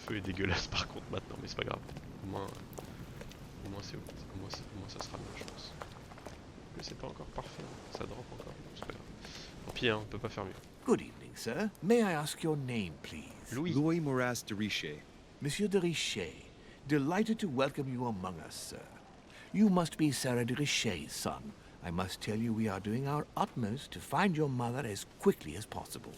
feu est dégueulasse par contre maintenant, mais c'est pas grave. Au moins c'est au moins ça sera mieux, je pense. Mais c'est pas encore parfait, ça drop encore, c'est pas grave. Tant pis, hein, on peut pas faire mieux. Good evening, sir. May I ask your name, please? Louis. Louis Moras de Richer. Monsieur de Richer. Delighted to welcome you among us, sir. You must be Sarah de Richer's son. I must tell you we are doing our utmost to find your mother as quickly as possible.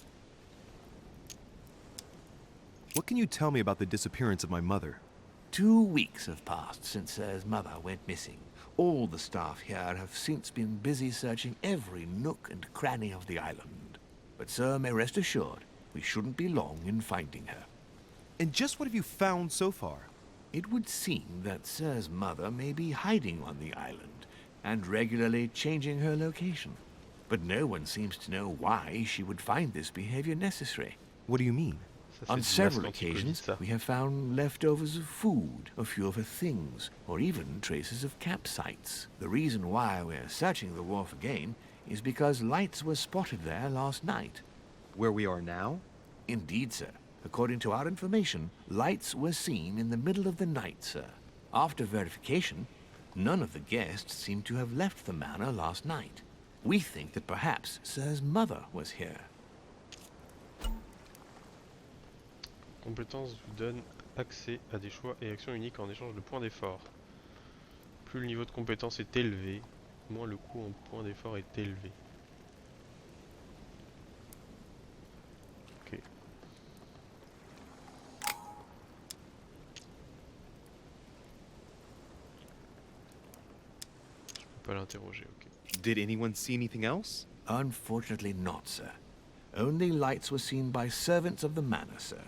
What can you tell me about the disappearance of my mother? 2 weeks have passed since Sir's mother went missing. All the staff here have since been busy searching every nook and cranny of the island. But Sir may rest assured, we shouldn't be long in finding her. And just what have you found so far? It would seem that Sir's mother may be hiding on the island, and regularly changing her location. But no one seems to know why she would find this behavior necessary. What do you mean? On several occasions, we have found leftovers of food, a few of her things, or even traces of campsites. The reason why we're searching the wharf again is because lights were spotted there last night. Where we are now? Indeed, sir. According to our information, lights were seen in the middle of the night, sir. After verification, none of the guests seem to have left the manor last night. We think that perhaps Sir's mother was here. Compétence vous donne accès à des choix et actions uniques en échange de points d'effort. Plus le niveau de compétence est élevé, moins le coût en points d'effort est élevé. Ok. Je peux pas l'interroger, ok. Did anyone see anything else? Unfortunately not, sir. Only lights were seen by servants of the manor, sir.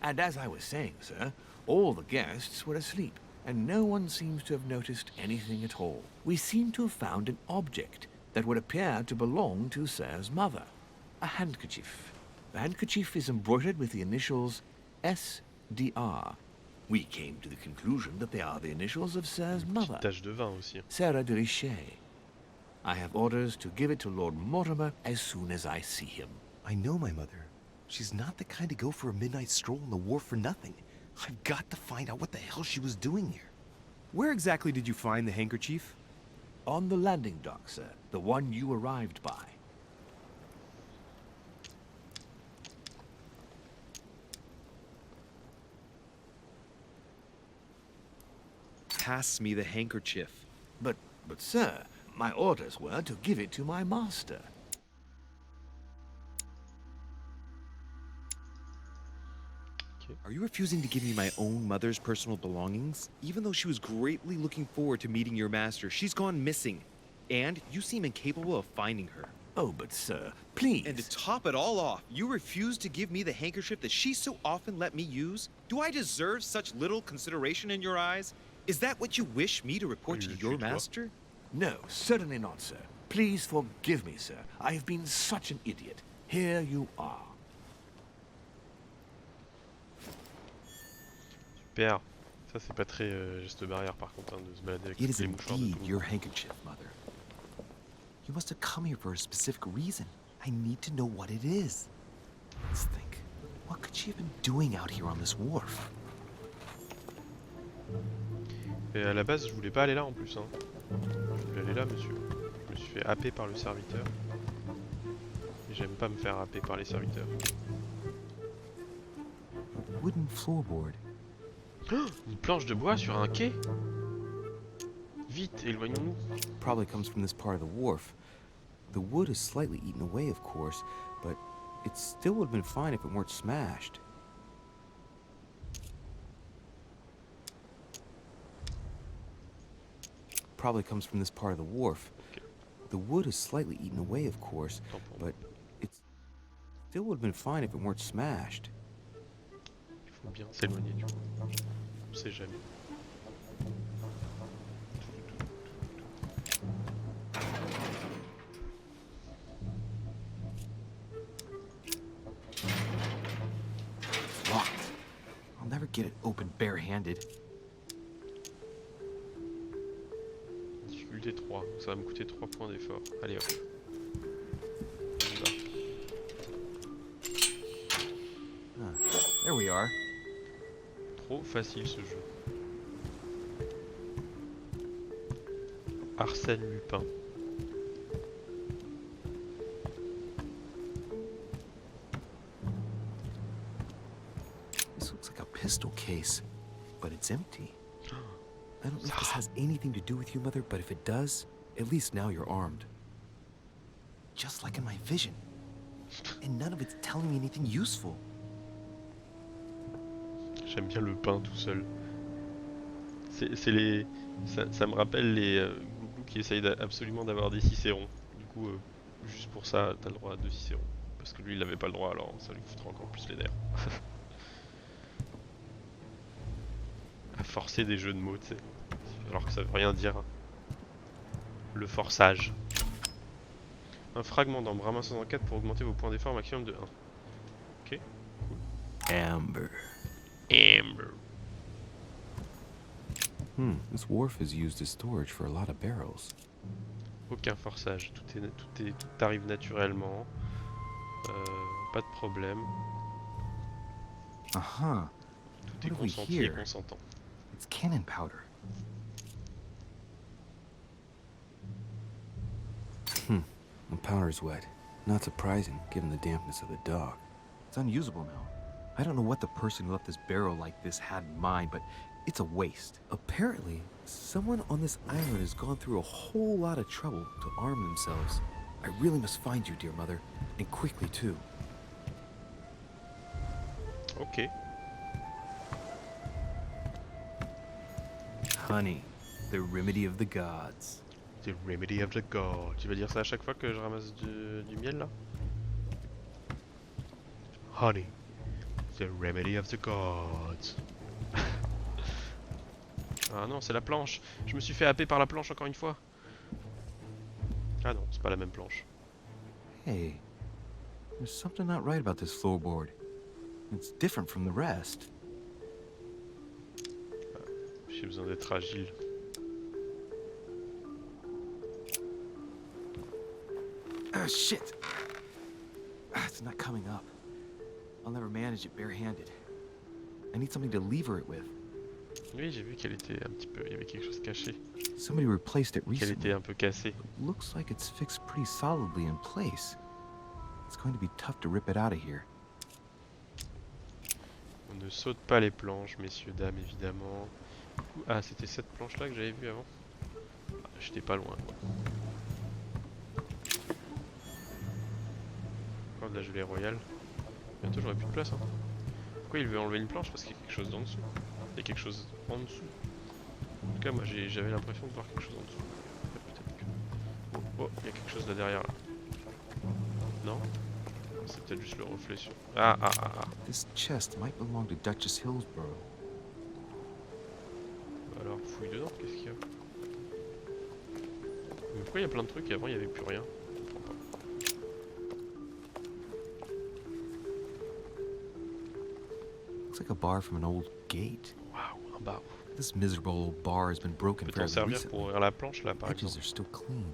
And as I was saying, sir, all the guests were asleep, and no one seems to have noticed anything at all. We seem to have found an object that would appear to belong to Sir's mother. A handkerchief. The handkerchief is embroidered with the initials SDR. We came to the conclusion that they are the initials of Sir's mother, Tache de vin aussi. Sarah de Richer. I have orders to give it to Lord Mortimer as soon as I see him. I know my mother. She's not the kind to go for a midnight stroll on the wharf for nothing. I've got to find out what the hell she was doing here. Where exactly did you find the handkerchief? On the landing dock, sir. The one you arrived by. Pass me the handkerchief. But sir, my orders were to give it to my master. Are you refusing to give me my own mother's personal belongings? Even though she was greatly looking forward to meeting your master, she's gone missing. And you seem incapable of finding her. Oh, but sir, please. And to top it all off, you refuse to give me the handkerchief that she so often let me use? Do I deserve such little consideration in your eyes? Is that what you wish me to report to your master? No, certainly not, sir. Please forgive me, sir. I have been such an idiot. Here you are. Super. Ça c'est pas très geste barrière par contre, hein, de se balader avec It is les mouchoirs de indeed tout le your monde. handkerchief, Mother. You must have come here for a specific reason. I need to know what it is. Let's think. What could she have been doing out here on this wharf? Et à la base je voulais pas aller là en plus, hein. Je voulais aller là monsieur. Je me suis fait happer par le serviteur. Et j'aime pas me faire happer par les serviteurs. Wooden floorboard. Oh, une planche de bois sur un quai. Vite, éloignons-nous. Probably comes from this part of the wharf. The wood is slightly eaten away, of course, but it still would have been fine if it weren't smashed. Probably comes from this part of the wharf. Okay. The wood is slightly eaten away, of course, but it still would have been fine if it weren't smashed. Il faut bien s'éloigner du coup. On sait jamais. Locked. I'll never get it open bare-handed. Difficulté 3, ça va me coûter 3 points d'effort. Allez hop. On y va. There we are. trop facile ce jeu. Arsène Lupin. This looks like a pistol case, but it's empty. I don't know if this has anything to do with you, Mother, but if it does, at least now you're armed. Just like in my vision. And none of it's telling me anything useful. J'aime bien le pain tout seul. C'est les... Ça me rappelle les gougous qui essayent absolument d'avoir des cicérons. Du coup, juste pour ça, t'as le droit à 2 cicérons. Parce que lui, il avait pas le droit, alors ça lui foutra encore plus les nerfs. À forcer des jeux de mots, tu sais. Alors que ça veut rien dire. Le forçage. Un fragment d'ambre. Ramasse en 4 pour augmenter vos points d'effort maximum de 1. Ok. Amber. Amber. This wharf is used as storage for a lot of barrels. Aucun forçage. Tout arrive naturellement. Pas de problème. Uh-huh. Tout est consenti et consentant. It's cannon powder. The powder's wet. Not surprising, given the dampness of the dog. It's unusable now. I don't know what the person who left this barrel like this had in mind, but it's a waste. Apparently, someone on this island has gone through a whole lot of trouble to arm themselves. I really must find you, dear mother, and quickly too. Ok. Honey, the remedy of the gods. The remedy of the god. Tu vas dire ça à chaque fois que je ramasse du miel là? Honey, the remedy of the gods. Ah non, c'est la planche. Je me suis fait happer par la planche encore une fois. Ah non, c'est pas la même planche. Hey, there's something not right about this floorboard. It's different from the rest. J'ai besoin d'être agile. Ah, shit! It's not coming up. I'll never manage it barehanded. I need something to lever it with. Oui, j'ai vu qu'elle était un petit peu... Il y avait quelque chose caché. Somebody replaced it Qu'elle recently. était un peu cassée. Looks like it's fixed pretty solidly in place. It's going to be tough to rip it out of here. On ne saute pas les planches, messieurs, dames, évidemment. Ah, c'était cette planche-là que j'avais vue avant. Ah, j'étais pas loin, quoi. Encore de la gelée royale. Bientôt, j'aurai plus de place, hein. Pourquoi il veut enlever une planche? Parce qu'il y a quelque chose en dessous. Il y a quelque chose en dessous. En tout cas, moi, j'avais l'impression de voir quelque chose en dessous. Peut-être que... Oh, il y a quelque chose là derrière, là. Non? C'est peut-être juste le reflet sur... Ah. This chest might belong to Duchess Hillsborough. Alors, fouille dedans, qu'est-ce qu'il y a? Mais pourquoi il y a plein de trucs et avant il n'y avait plus rien? Je comprends pas. Looks like a bar from an old gate. Waouh, un bar. This miserable old bar has been broken Tu peux t'en fairly servir recently. pour ouvrir la planche là, par Edges exemple. are still clean,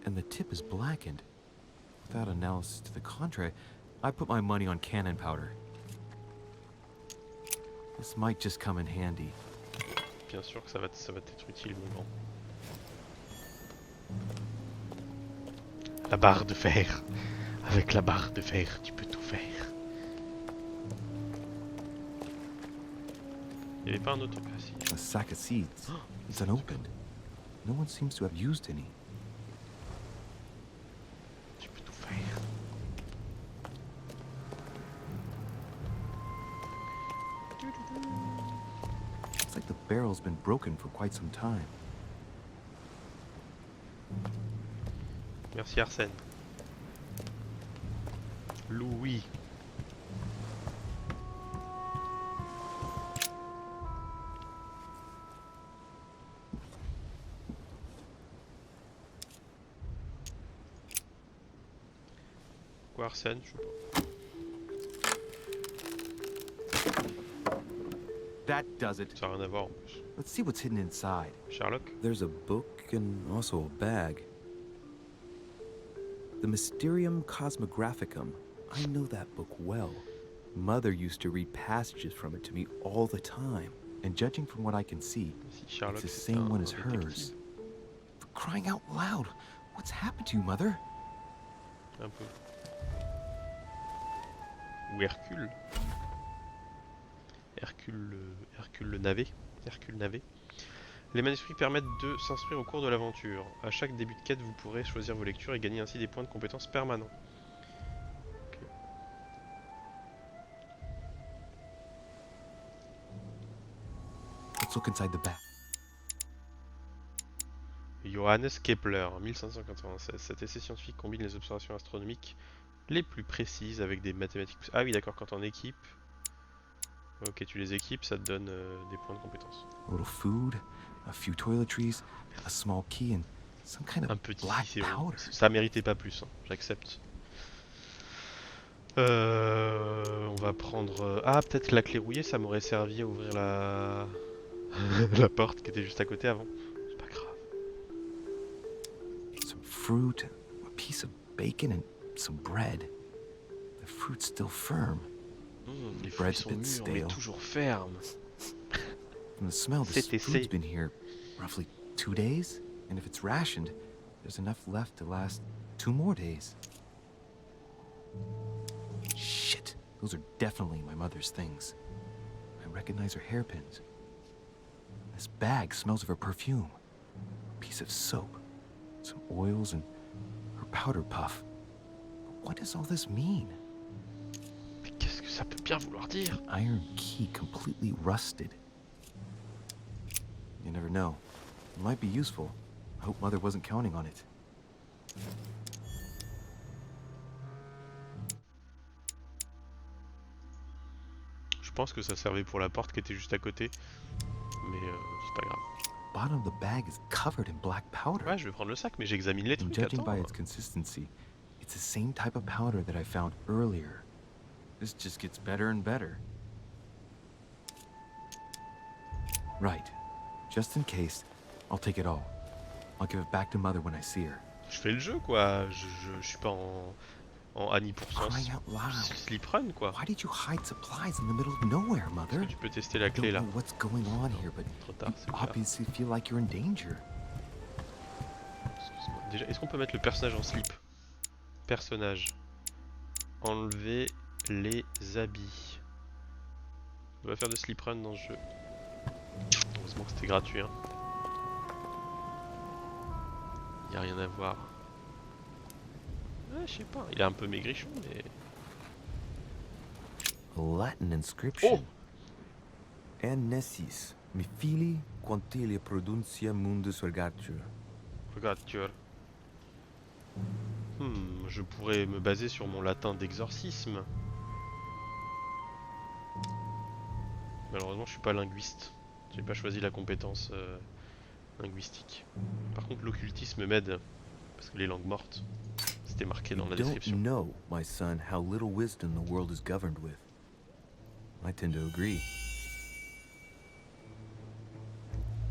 and the tip is blackened. Without analysis to the contrary, I put my money on cannon powder. This might just come in handy. Bien sûr que ça va t'être utile, mon grand. La barre de fer. Avec la barre de fer, tu peux tout faire. Il n'y avait pas un autre... Ah, si. A sack of seeds. It's unopened. No one seems to have used any. Tu peux tout faire. Looks like the barrel's been broken for quite some time. Merci Arsène. Louis. Pourquoi Arsène? Je sais pas. That does it. Ça n'a rien à voir en plus. Let's see what's hidden inside. Sherlock? There's a book and also a bag. The Mysterium Cosmographicum. I know that book well. Mother used to read passages from it to me all the time. And judging from what I can see, Si it's Sherlock the c'était same one un as hers. détective. For crying out loud, what's happened to you, Mother? Un peu. Ou Hercule. Hercule le navet. Hercule navet. Les manuscrits permettent de s'instruire au cours de l'aventure. À chaque début de quête, vous pourrez choisir vos lectures et gagner ainsi des points de compétences permanents. Ok. Let's look inside the back. Johannes Kepler, 1596. Cet essai scientifique combine les observations astronomiques les plus précises avec des mathématiques. Ah oui, d'accord, quand en équipe. Ok, tu les équipes, ça te donne des points de compétences. A little food, a few toiletries, a small key, and some kind Un of petit, black c'est bon. powder. Ça méritait pas plus, hein, j'accepte. On va prendre... Ah, peut-être la clé rouillée, ça m'aurait servi à ouvrir la... la porte qui était juste à côté avant. C'est pas grave. Some fruit, a piece of bacon, and some bread. The fruit's still firm. Les fruits Bread's a sont bit mûrs, mais stale. toujours fermes. From the smell, this CTC. food's been here roughly 2 days, and if it's rationed, there's enough left to last 2 more days. Shit, those are definitely my mother's things. I recognize her hairpins. This bag smells of her perfume. A piece of soap, some oils, and her powder puff. But what does all this mean? Mais qu'est-ce que ça peut bien vouloir dire? Iron key completely rusted. You never know. It might be useful. I hope Mother wasn't counting on it. Je pense que ça servait pour la porte qui était juste à côté. Mais c'est pas grave. Bottom of the bag is covered in black powder. Ouais, je vais prendre le sac, mais j'examine les And trucs, judging attends. by its consistency, it's the same type of powder that I found earlier. This just gets better and better. Right. Just in case, I'll take it all. I'll give it back to Mother when I see her. Je fais le jeu, quoi. Je suis pas en Annie pour cent. Crying out loud. Sleep run, quoi. Why did you hide supplies in the middle of nowhere, Est-ce Mother? que tu peux tester la I clé, don't là? know what's going on here, but Trop tard, you c'est clair. obviously feel like you're in danger. Excuse-moi. Déjà, est-ce qu'on peut mettre le personnage en slip? Personnage. Enlever les habits. On va faire de slip run dans ce jeu. Heureusement que c'était gratuit, hein. Y a rien à voir. Ouais, je sais pas, il est un peu maigrichon, mais... A Latin inscription. Oh! Annesis, mi fili quantilia produncia mundus vergatur. Regarde, tu vois. Je pourrais me baser sur mon latin d'exorcisme. Malheureusement, je suis pas linguiste. J'ai pas choisi la compétence linguistique. Par contre, l'occultisme m'aide. Parce que les langues mortes, c'était marqué dans la You don't description. know, my son, how little wisdom the world is governed with. I tend to agree.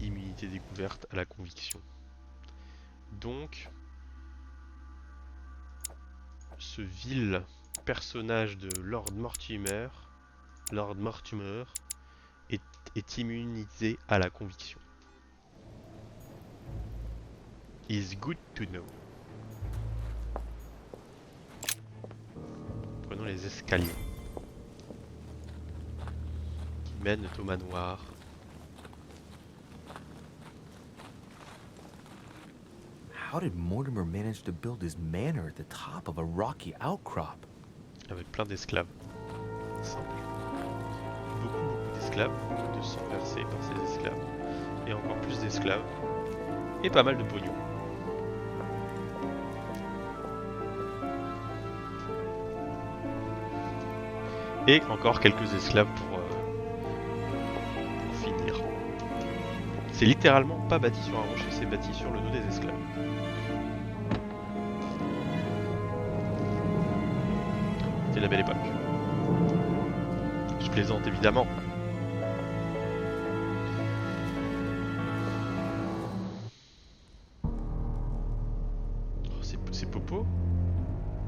Immunité découverte à la conviction. Donc, ce vil personnage de Lord Mortimer est immunisé à la conviction. Is good to know. Prenons les escaliers qui mènent au manoir. How did Mortimer manage to build his manor at the top of a rocky outcrop? Avec plein d'esclaves. Simple. Beaucoup d'esclaves, de sang versé par ces esclaves. Et encore plus d'esclaves. Et pas mal de pognon. Et encore quelques esclaves pour finir. C'est littéralement pas bâti sur un rocher, c'est bâti sur le dos des esclaves. C'était la belle époque. Je plaisante évidemment. Oh, c'est Popo?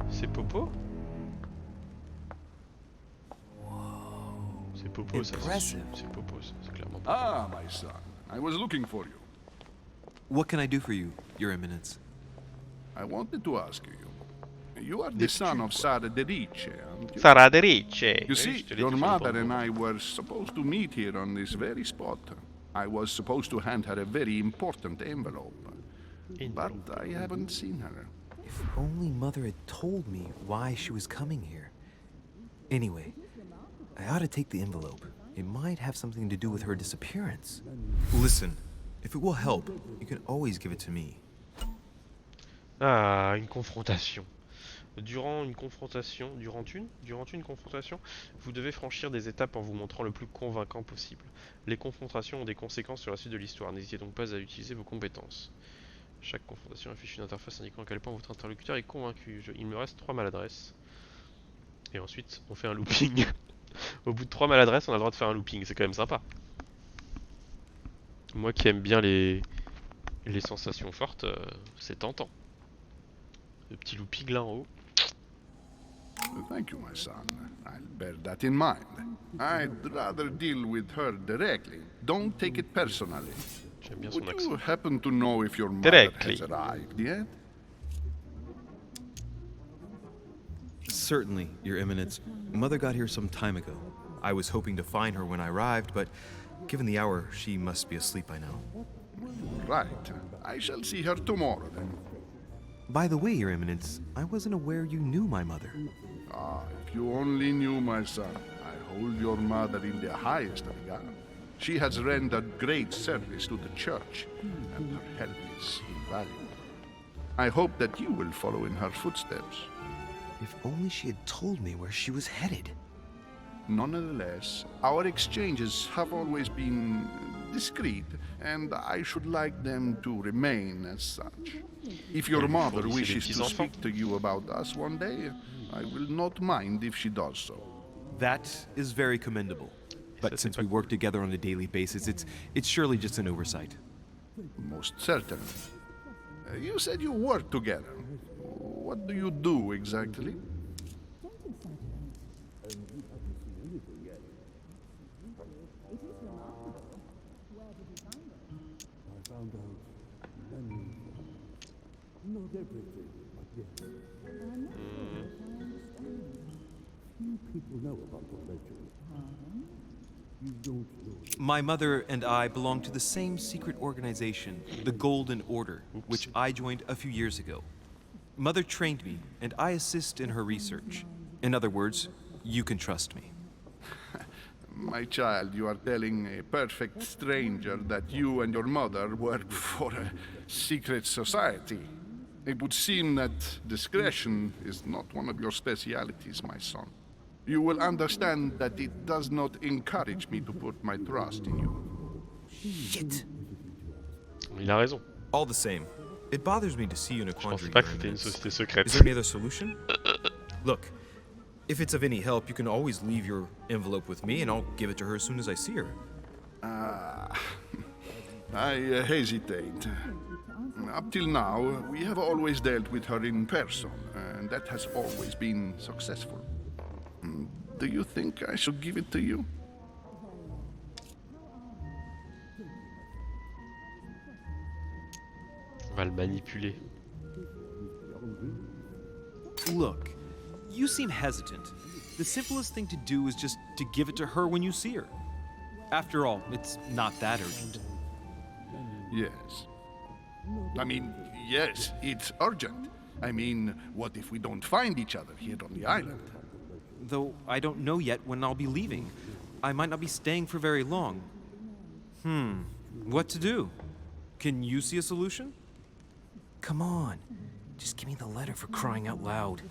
C'est Popo? popo, ça Impressive. c'est popo, c'est clairement popo. Ah, my son, I was looking for you. What can I do for you, Your Eminence? I wanted to ask you. You are the son of Sara de Ricci, aren't you? Sara de Ricci. You see, your mother and I were supposed to meet here on this very spot. I was supposed to hand her a very important envelope. But I haven't seen her. If only Mother had told me why she was coming here. Anyway, I ought to take the envelope. It might have something to do with her disappearance. Listen, if it will help, you can always give it to me. Ah, une confrontation. Durant une confrontation, vous devez franchir des étapes en vous montrant le plus convaincant possible. Les confrontations ont des conséquences sur la suite de l'histoire, n'hésitez donc pas à utiliser vos compétences. Chaque confrontation affiche une interface indiquant à quel point votre interlocuteur est convaincu. Il me reste 3 maladresses. Et ensuite, on fait un looping. Au bout de 3 maladresses, on a le droit de faire un looping, c'est quand même sympa. Moi qui aime bien les sensations fortes, c'est tentant. Le petit looping là en haut. Thank you, my son. I'll bear that in mind. I'd rather deal with her directly. Don't take it personally. J'aime bien son Would accent. you happen to know if your mother Directly. has arrived yet? Certainly, Your Eminence. Mother got here some time ago. I was hoping to find her when I arrived, but given the hour, she must be asleep by now. Right. I shall see her tomorrow then. By the way, Your Eminence, I wasn't aware you knew my mother. Ah, if you only knew, my son. I hold your mother in the highest regard. She has rendered great service to the church, and her help is invaluable. I hope that you will follow in her footsteps. If only she had told me where she was headed. Nonetheless, our exchanges have always been discreet, and I should like them to remain as such. If your mother wishes to speak to you about us one day, I will not mind if she does so. That is very commendable. But since we work together on a daily basis, it's surely just an oversight. Most certainly. You said you work together. What do you do exactly? My mother and I belong to the same secret organization, the Golden Order, which I joined a few years ago. Mother trained me, and I assist in her research. In other words, you can trust me. My child, you are telling a perfect stranger that you and your mother work for a secret society. It would seem that discretion is not one of your specialities, my son. You will understand that it does not encourage me to put my trust in you. Shit. Il a raison. All the same, it bothers me to see you in a Je pensais quandary. pas que Your c'était une Eminence. société Is secrète. there any other solution? Look, if it's of any help, you can always leave your envelope with me, and I'll give it to her as soon as I see her. I hesitate. Up till now, we have always dealt with her in person, and that has always been successful. Do you think I should give it to you? On va le manipuler. Look, you seem hesitant. The simplest thing to do is just to give it to her when you see her. After all, it's not that urgent. Yes. I mean, yes, it's urgent. I mean, what if we don't find each other here on the island? Though I don't know yet when I'll be leaving. I might not be staying for very long. What to do? Can you see a solution? Come on. Just give me the letter for crying out loud.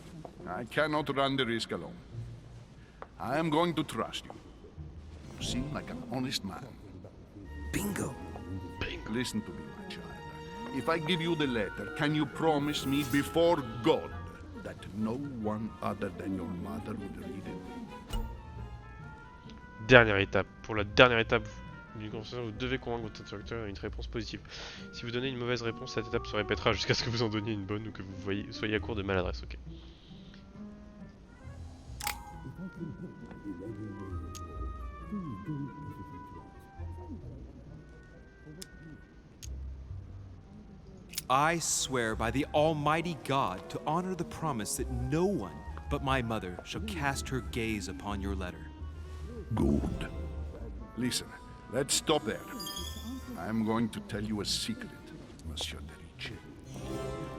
I cannot run the risk alone. I am going to trust you. You seem like an honest man. Bingo. Listen to me, my child. If I give you the letter, can you promise me before God that no one other than your mother will read it? Dernière étape. Pour la dernière étape d'une conversation, vous devez convaincre votre interlocuteur d'une réponse positive. Si vous donnez une mauvaise réponse, cette étape se répétera jusqu'à ce que vous en donniez une bonne ou que vous soyez à court de maladresse. Ok. I swear by the Almighty God to honor the promise that no one but my mother shall cast her gaze upon your letter. Good. Listen, let's stop there. I'm going to tell you a secret, Monsieur de Ricci.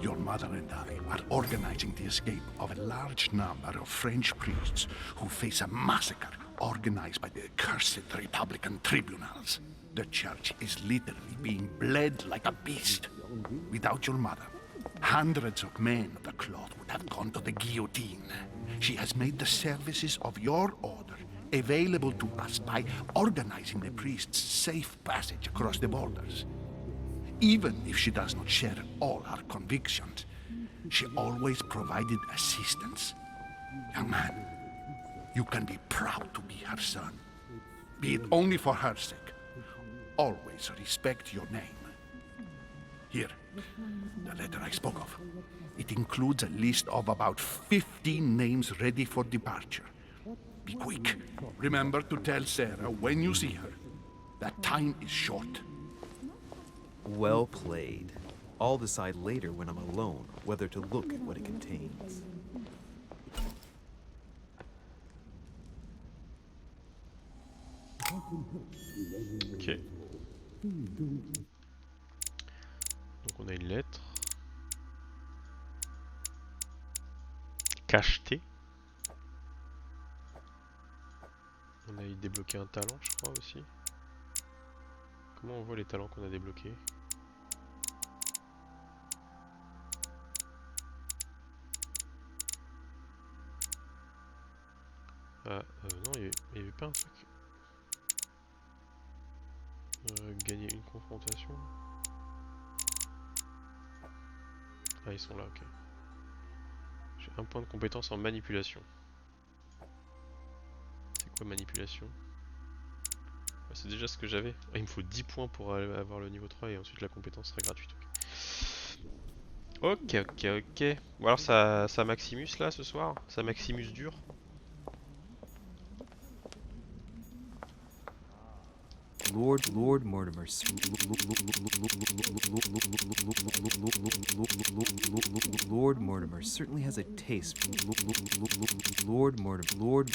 Your mother and I are organizing the escape of a large number of French priests who face a massacre organized by the accursed Republican tribunals. The church is literally being bled like a beast. Without your mother, hundreds of men of the cloth would have gone to the guillotine. She has made the services of your order available to us by organizing the priests' safe passage across the borders. Even if she does not share all our convictions, she always provided assistance. Young man, you can be proud to be her son. Be it only for her sake. Always respect your name. Here, the letter I spoke of. It includes a list of about 15 names ready for departure. Be quick. Remember to tell Sarah when you see her that time is short. Well played. I'll decide later when I'm alone whether to look at what it contains. Ok. Donc on a une lettre. Cachetée. On a débloqué un talent, je crois aussi. Comment on voit les talents qu'on a débloqués? Ah, non, il y avait pas un truc. Gagner une confrontation. Ah, ils sont là, ok. J'ai un point de compétence en manipulation. C'est quoi manipulation? Ah, c'est déjà ce que j'avais. Ah, il me faut 10 points pour avoir le niveau 3 et ensuite la compétence sera gratuite. Ok, ok, ok. Bon alors ça Maximus là ce soir? Ça Maximus dur? Lord Mortimer. Lord Mortimer certainly has a taste. Lord Mortimer. Lord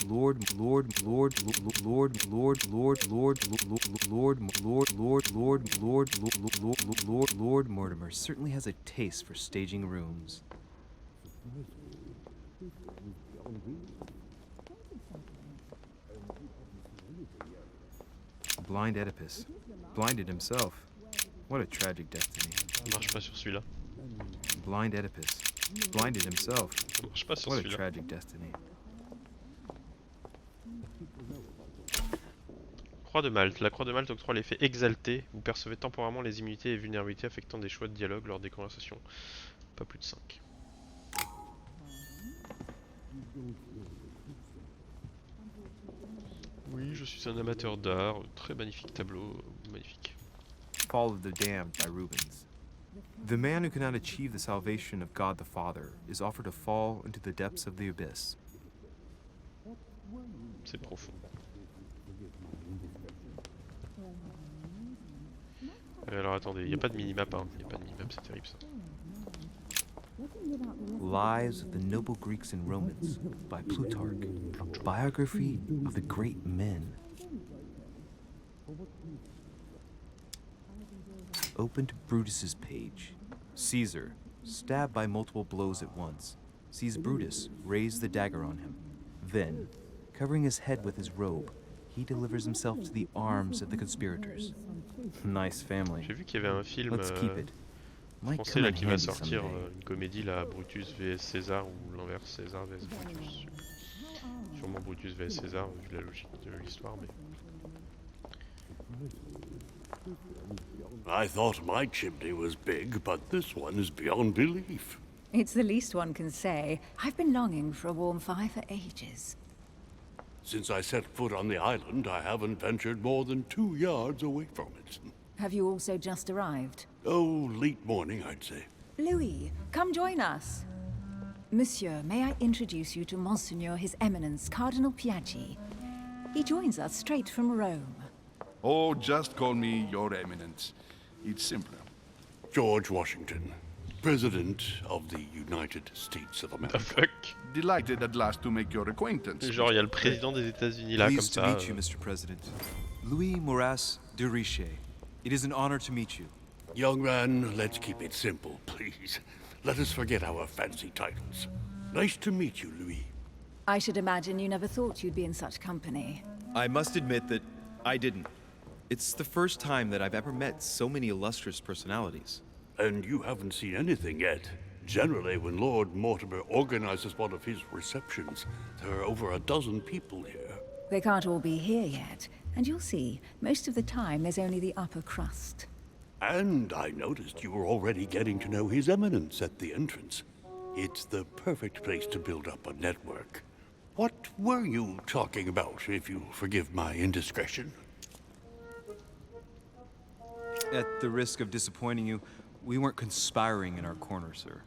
Mortimer certainly has a taste for staging rooms. Blind Oedipus. Blinded himself. What a tragic destiny. Ça marche pas sur celui-là. Blind Oedipus. Blinded himself. Ça marche pas sur What a celui-là. tragic destiny. Croix de Malte. La croix de Malte octroie l'effet exalté. Vous percevez temporairement les immunités et vulnérabilités affectant des choix de dialogue lors des conversations. Pas plus de 5. Oui, je suis un amateur d'art. Très magnifique tableau. Magnifique. Fall of the Damned by Rubens. The man who cannot achieve the salvation of God the Father is offered to fall into the depths of the abyss. C'est profond. Alors attendez, il n'y a pas de minimap, hein. Il n'y a pas de minimap, c'est terrible ça. Lives of the Noble Greeks and Romans by Plutarch. Biography of the great men. Open to Brutus's page. Caesar, stabbed by multiple blows at once, sees Brutus raise the dagger on him. Then, covering his head with his robe, he delivers himself to the arms of the conspirators. Nice family. J'ai vu qu'il y avait un film Let's keep it. Might français come là in qui va handy sortir, someday. une comédie là, Brutus vs César ou l'inverse, César vs Brutus. Je sais plus. Sûrement Brutus vs César vu la logique de l'histoire, mais. I thought my chimney was big, but this one is beyond belief. It's the least one can say. I've been longing for a warm fire for ages. Since I set foot on the island, I haven't ventured more than 2 yards away from it. Have you also just arrived? Oh, late morning, I'd say. Louis, come join us. Monsieur, may I introduce you to Monseigneur His Eminence Cardinal Piaggi? He joins us straight from Rome. Oh, just call me Your Eminence. It's simpler. George Washington. President of the United States of The America. fuck. Delighted at last to make your acquaintance. Genre, il y a le président des États-Unis là, comme Pleased to ça. meet you, Mr. President. Louis Moras de Richer. It is an honor to meet you. Young man, let's keep it simple, please. Let us forget our fancy titles. Nice to meet you, Louis. I should imagine you never thought you'd be in such company. I must admit that I didn't. It's the first time that I've ever met so many illustrious personalities. And you haven't seen anything yet. Generally, when Lord Mortimer organizes one of his receptions, there are over a dozen people here. They can't all be here yet, and you'll see, most of the time there's only the upper crust. And I noticed you were already getting to know His Eminence at the entrance. It's the perfect place to build up a network. What were you talking about, if you forgive my indiscretion? At the risk of disappointing you, we weren't conspiring in our corner, sir.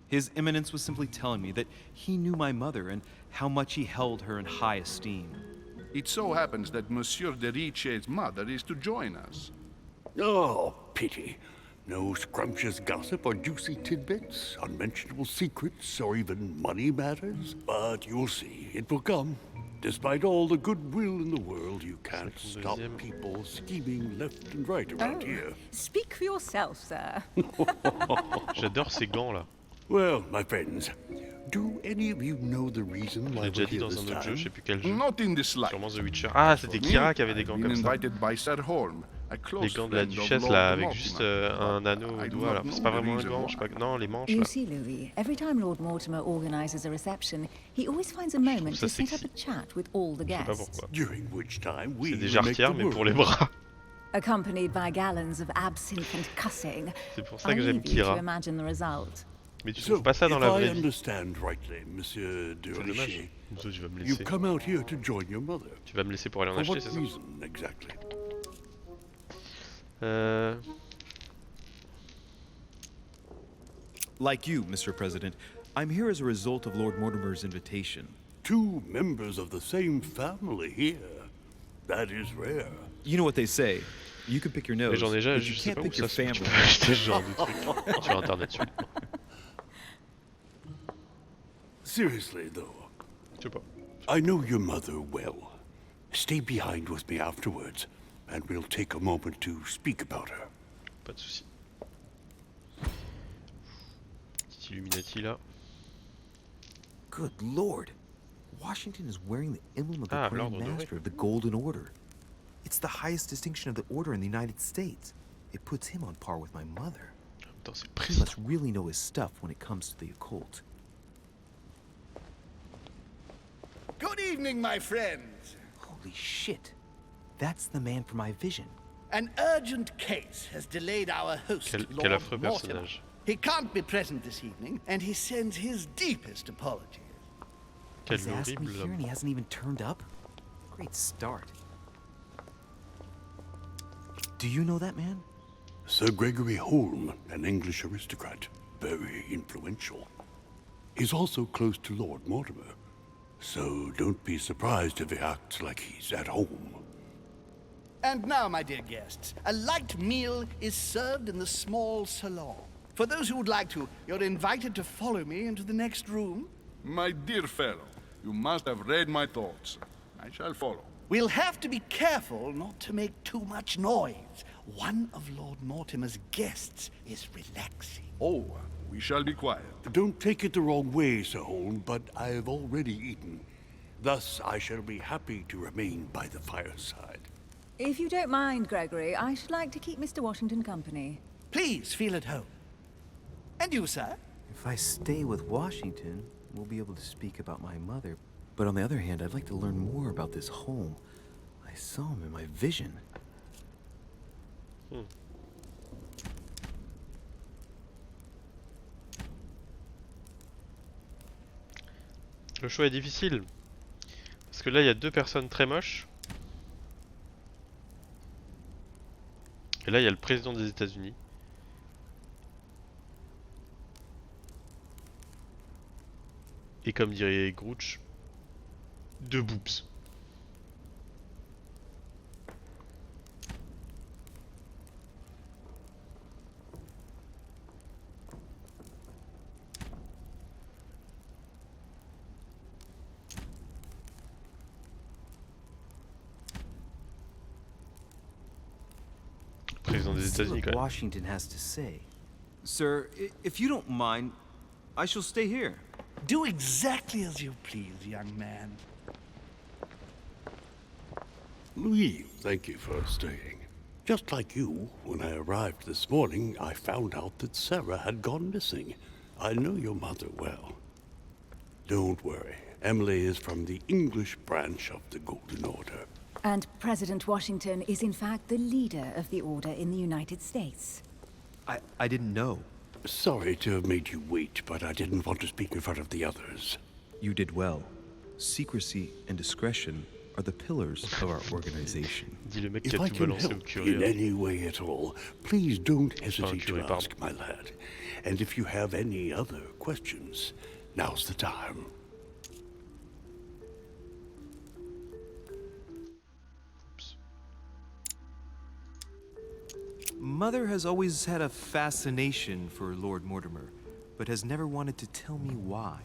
His Eminence was simply telling me that he knew my mother and how much he held her in high esteem. It so happens that Monsieur de Riche's mother is to join us. Oh, pity. No scrumptious gossip or juicy tidbits, unmentionable secrets, or even money matters. But you'll see, it will come. Despite all the goodwill in the world, you can't stop people scheming left and right around here. Speak for yourself, sir. J'adore ces gants là. Well, my friends, do any of you know the reason Je why l'ai déjà we're dit here dans this un autre jeu, je time? sais plus quel jeu. Not in this light. Sûrement The Witcher. Ah, c'était Kira qui avait des gants Been comme ça. invited by Sir Holm, a Les close gants de la friend of duchesse Lord là, avec Mortimer. juste un anneau au I do doigt là. not C'est know pas the vraiment un reason gant, why. je sais pas. Non, les manches You là. see, Louis, every time Lord Mortimer organizes a reception, he always finds a moment ça to set sexy. up a chat with all the Je sais pas guests, pourquoi. During which time we C'est des will make the jarretières mais pour les world. bras. accompanied by gallons of absinthe and cussing. C'est pour ça I que j'aime leave you to Kira. imagine the result. Mais tu So, trouves pas ça dans if la I vraie vie? understand rightly, Monsieur de C'est dommage. Richer, Comme ça, tu vas me you've laisser. come out here to join your mother. Tu vas me laisser pour aller en For acheter, what c'est ça? reason, exactly? Like you, Mr. President, I'm here as a result of Lord Mortimer's invitation. Two members of the same family here. That is rare. You know what they say. You can pick your Mais nose, j'en ai déjà, but je you sais can't pas où pick ça your se trouve. family. Tu peux acheter ce genre de trucs sur internet. Seriously, though, Je sais pas. I know your mother well. Stay behind with me afterwards, and we'll take a moment to speak about her. Pas de soucis. Petit Illuminati là. Good lord. Washington is wearing the emblem of the Ah, Grand l'ordre doré. Master of the Golden Order. It's the highest distinction of the order in the United States. It puts him on par with my mother. En même temps, c'est He président. must really know his stuff when it comes to the occult. Good evening, my friends. Holy shit. That's the man for my vision. An urgent case has delayed our host, Quel Lord affreux Mortimer. personnage. He can't be present this evening, and he sends his deepest apologies. Quel He's asked me horrible here and homme. he hasn't even turned up? Great start. Do you know that man? Sir Gregory Holm, an English aristocrat, very influential. He's also close to Lord Mortimer, so don't be surprised if he acts like he's at home. And now, my dear guests, a light meal is served in the small salon. For those who would like to, you're invited to follow me into the next room. My dear fellow, you must have read my thoughts. I shall follow. We'll have to be careful not to make too much noise. One of Lord Mortimer's guests is relaxing. Oh, we shall be quiet. Don't take it the wrong way, Sir Holm, but I've already eaten. Thus, I shall be happy to remain by the fireside. If you don't mind, Gregory, I should like to keep Mr. Washington company. Please feel at home. And you, sir? If I stay with Washington, we'll be able to speak about my mother. But on the other hand, I'd like to learn more about this home. I saw him in my vision. Le choix est difficile. Parce que là, il y a deux personnes très moches. Et là, il y a le président des États-Unis. Et comme dirait Grouch, deux boobs. président des États-Unis quand même. Washington has to say. Sir, if you don't mind, I shall stay here. Do exactly as you please, young man. Louis, thank you for staying. Just like you, when I arrived this morning, I found out that Sarah had gone missing. I know your mother well. Don't worry. Emily is from the English branch of the Golden Order. And President Washington is in fact the leader of the Order in the United States. I didn't know. Sorry to have made you wait, but I didn't want to speak in front of the others. You did well. Secrecy and discretion are the pillars of our organization. Dis le mec qui If a I tout can balancé au help curé. in any way at all, please don't hesitate to curé, ask, my lad. And if you have any other questions, now's the time. Mother has always had a fascination for Lord Mortimer, but has never wanted to tell me why.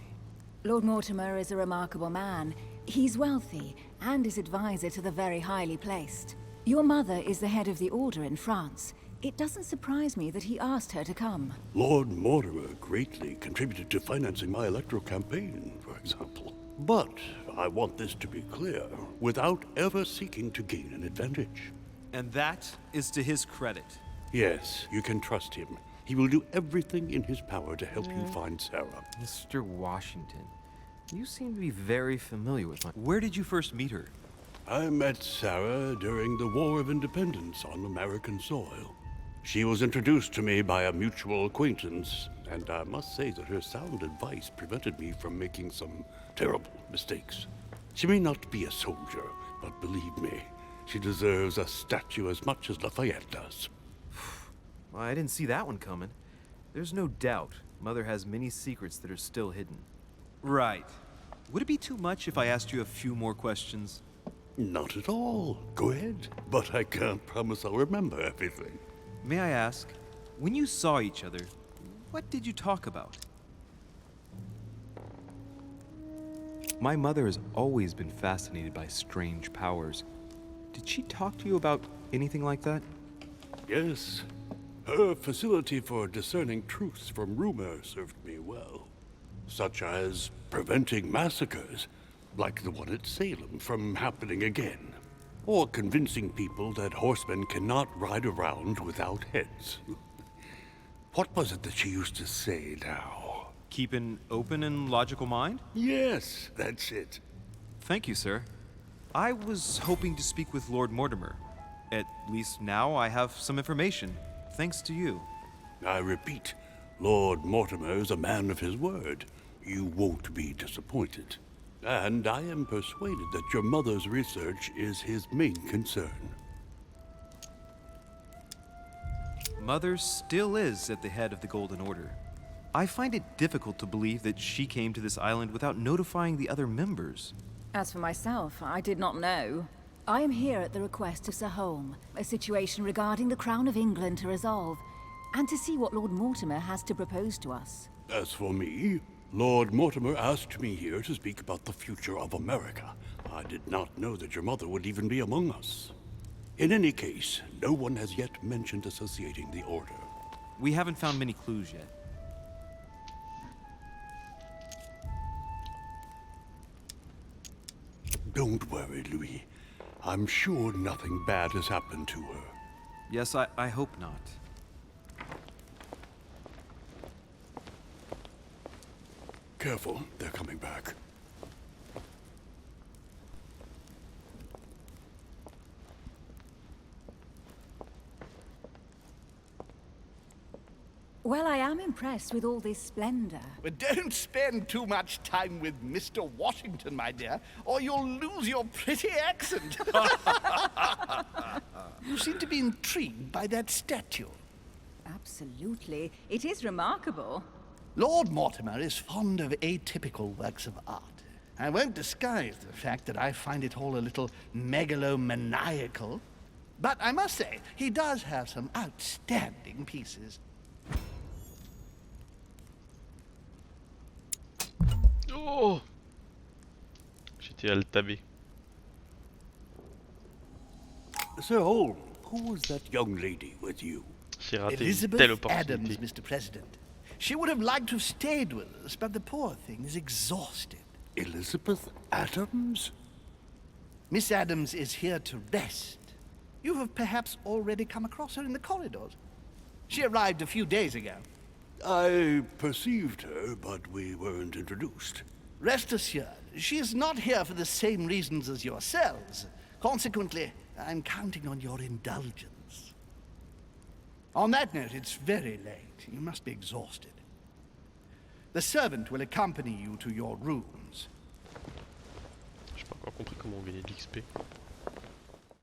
Lord Mortimer is a remarkable man. He's wealthy and is advisor to the very highly placed. Your mother is the head of the Order in France. It doesn't surprise me that he asked her to come. Lord Mortimer greatly contributed to financing my electoral campaign, for example. But I want this to be clear, without ever seeking to gain an advantage. And that is to his credit. Yes, you can trust him. He will do everything in his power to help you find Sarah. Mr. Washington, you seem to be very familiar with my... Where did you first meet her? I met Sarah during the War of Independence on American soil. She was introduced to me by a mutual acquaintance, and I must say that her sound advice prevented me from making some terrible mistakes. She may not be a soldier, but believe me, she deserves a statue as much as Lafayette does. Well, I didn't see that one coming. There's no doubt Mother has many secrets that are still hidden. Right. Would it be too much if I asked you a few more questions? Not at all. Go ahead. But I can't promise I'll remember everything. May I ask, when you saw each other, what did you talk about? My mother has always been fascinated by strange powers. Did she talk to you about anything like that? Yes. Her facility for discerning truths from rumor served me well. Such as preventing massacres, like the one at Salem, from happening again. Or convincing people that horsemen cannot ride around without heads. What was it that she used to say now? Keep an open and logical mind? Yes, that's it. Thank you, sir. I was hoping to speak with Lord Mortimer. At least now I have some information, thanks to you. I repeat, Lord Mortimer is a man of his word. You won't be disappointed. And I am persuaded that your mother's research is his main concern. Mother still is at the head of the Golden Order. I find it difficult to believe that she came to this island without notifying the other members. As for myself, I did not know. I am here at the request of Sir Holme, a situation regarding the Crown of England to resolve, and to see what Lord Mortimer has to propose to us. As for me, Lord Mortimer asked me here to speak about the future of America. I did not know that your mother would even be among us. In any case, no one has yet mentioned associating the Order. We haven't found many clues yet. Don't worry, Louis. I'm sure nothing bad has happened to her. Yes, I hope not. Careful, they're coming back. Well, I am impressed with all this splendor. But don't spend too much time with Mr. Washington, my dear, or you'll lose your pretty accent. You seem to be intrigued by that statue. Absolutely. It is remarkable. Lord Mortimer is fond of atypical works of art. I won't disguise the fact that I find it all a little megalomaniacal. But I must say, he does have some outstanding pieces. Oh! J'étais altabé. Sir Holme, who was that young lady with you? J'ai raté une telle Elizabeth opportunité. Adams, Mr. President. She would have liked to have stayed with us, but the poor thing is exhausted. Elizabeth Adams? Miss Adams is here to rest. You have perhaps already come across her in the corridors. She arrived a few days ago. I perceived her, but we weren't introduced. Rest assured, she is not here for the same reasons as yourselves. Consequently, I'm counting on your indulgence. On that note, it's very late. You must be exhausted. The servant will accompany you to your rooms. J'ai pas encore compris comment on gagnait de l'XP.